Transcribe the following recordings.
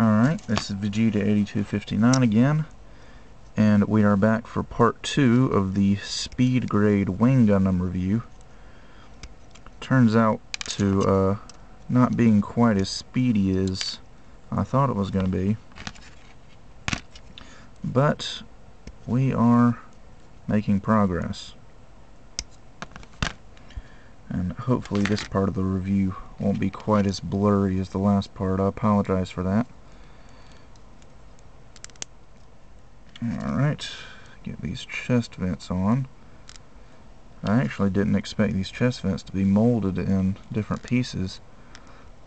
Alright, this is Vegeta8259 again, and we are back for part 2 of the Speed Grade Wing Gundam review. Turns out to not being quite as speedy as I thought it was going to be, but we are making progress. And hopefully this part of the review won't be quite as blurry as the last part. I apologize for that. Alright, get these chest vents on. I actually didn't expect these chest vents to be molded in different pieces.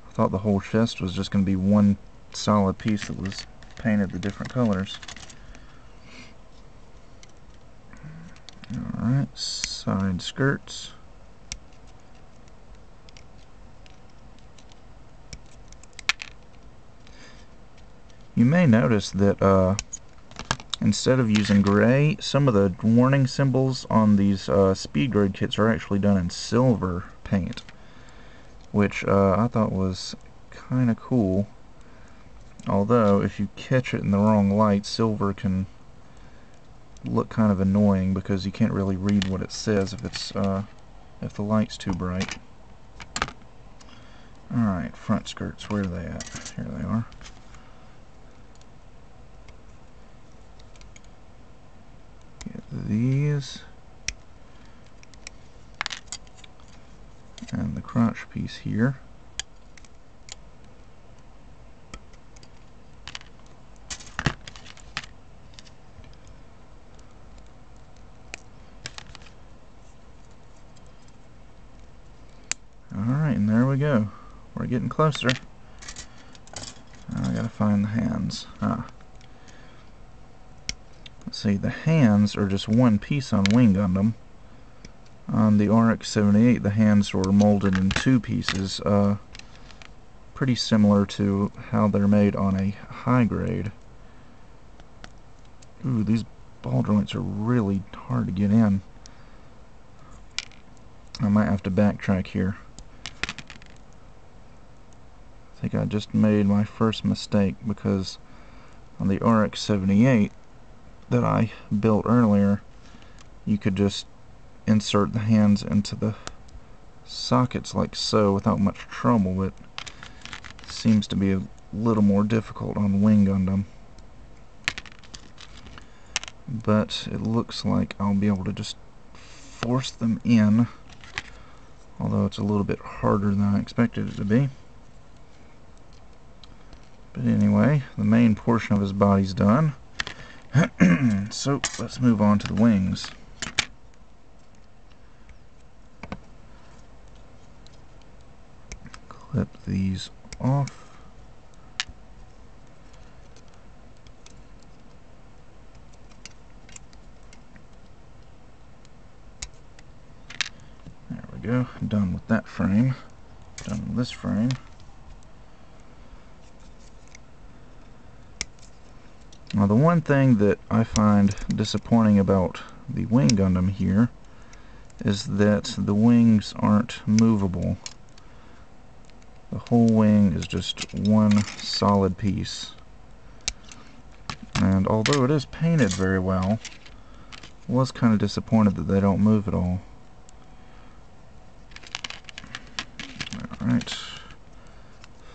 I thought the whole chest was just going to be one solid piece that was painted the different colors. Alright, side skirts. You may notice that instead of using gray, some of the warning symbols on these speed grade kits are actually done in silver paint, which I thought was kind of cool. Although, if you catch it in the wrong light, silver can look kind of annoying because you can't really read what it says if the light's too bright. Alright, front skirts, where are they at? Here they are. These and the crotch piece here. Alright, and there we go. We're getting closer. I gotta find the hands. See, the hands are just one piece on Wing Gundam. On the RX-78, the hands were molded in two pieces, pretty similar to how they're made on a high grade. Ooh, these ball joints are really hard to get in. I might have to backtrack here. I think I just made my first mistake, because on the RX-78 that I built earlier, you could just insert the hands into the sockets like so without much trouble. It seems to be a little more difficult on Wing Gundam, but it looks like I'll be able to just force them in, although it's a little bit harder than I expected it to be. But anyway, the main portion of his body's done. So let's move on to the wings. Clip these off. There we go. Done with that frame. Done with this frame. Now, the one thing that I find disappointing about the Wing Gundam here is that the wings aren't movable. The whole wing is just one solid piece. And although it is painted very well, I was kind of disappointed that they don't move at all. Alright,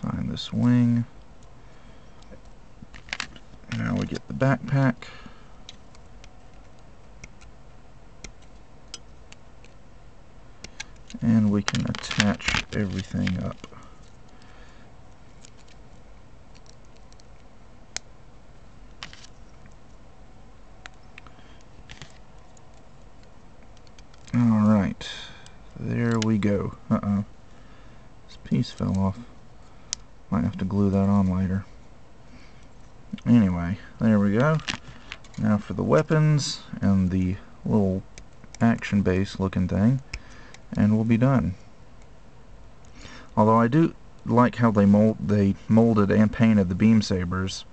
find this wing. Now we get the backpack. And we can attach everything up. Alright, there we go. This piece fell off. Might have to glue that on later. Anyway, there we go. Now for the weapons and the little action base looking thing, and we'll be done. Although I do like how they molded and painted the beam sabers.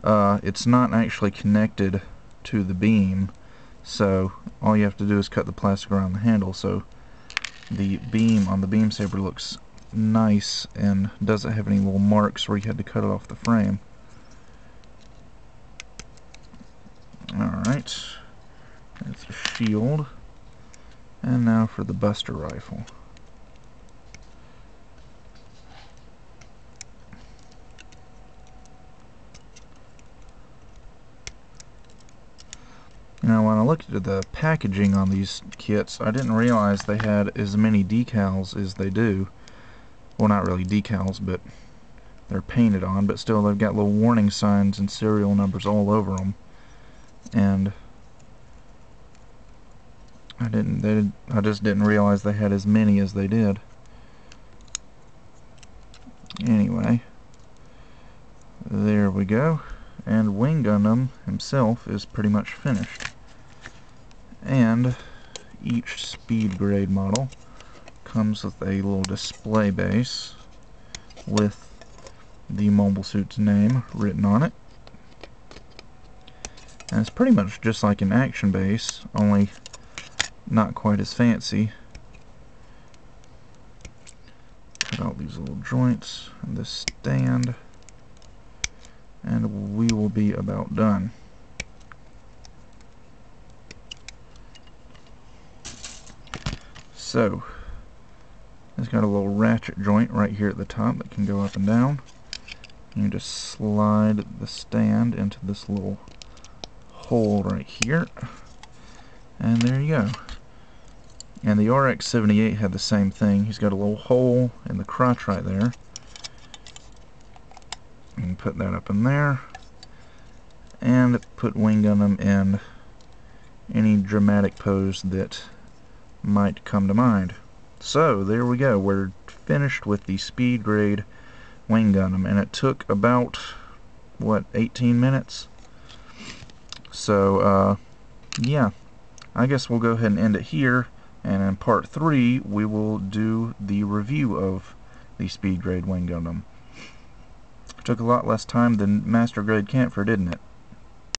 It's not actually connected to the beam, so all you have to do is cut the plastic around the handle, so the beam on the beam saber looks nice and doesn't have any little marks where you had to cut it off the frame. joint. That's a shield. And now for the Buster Rifle. Now when I looked at the packaging on these kits, I didn't realize they had as many decals as they do. Well, not really decals, but they're painted on, but still they've got little warning signs and serial numbers all over them. And I just didn't realize they had as many as they did. Anyway, there we go. And Wing Gundam himself is pretty much finished. And each speed grade model comes with a little display base with the mobile suit's name written on it. And it's pretty much just like an action base, only not quite as fancy. Cut out these little joints and this stand, and we will be about done. So, it's got a little ratchet joint right here at the top that can go up and down. You just slide the stand into this little hole right here, and there you go. And the RX-78 had the same thing. He's got a little hole in the crotch right there. You can put that up in there, and put Wing Gundam in any dramatic pose that might come to mind. So there we go. We're finished with the speed grade Wing Gundam, and it took about, what, 18 minutes? So yeah, I guess we'll go ahead and end it here, and in part 3 we will do the review of the speed grade Wing Gundam. It took a lot less time than Master Grade Camphor, didn't it?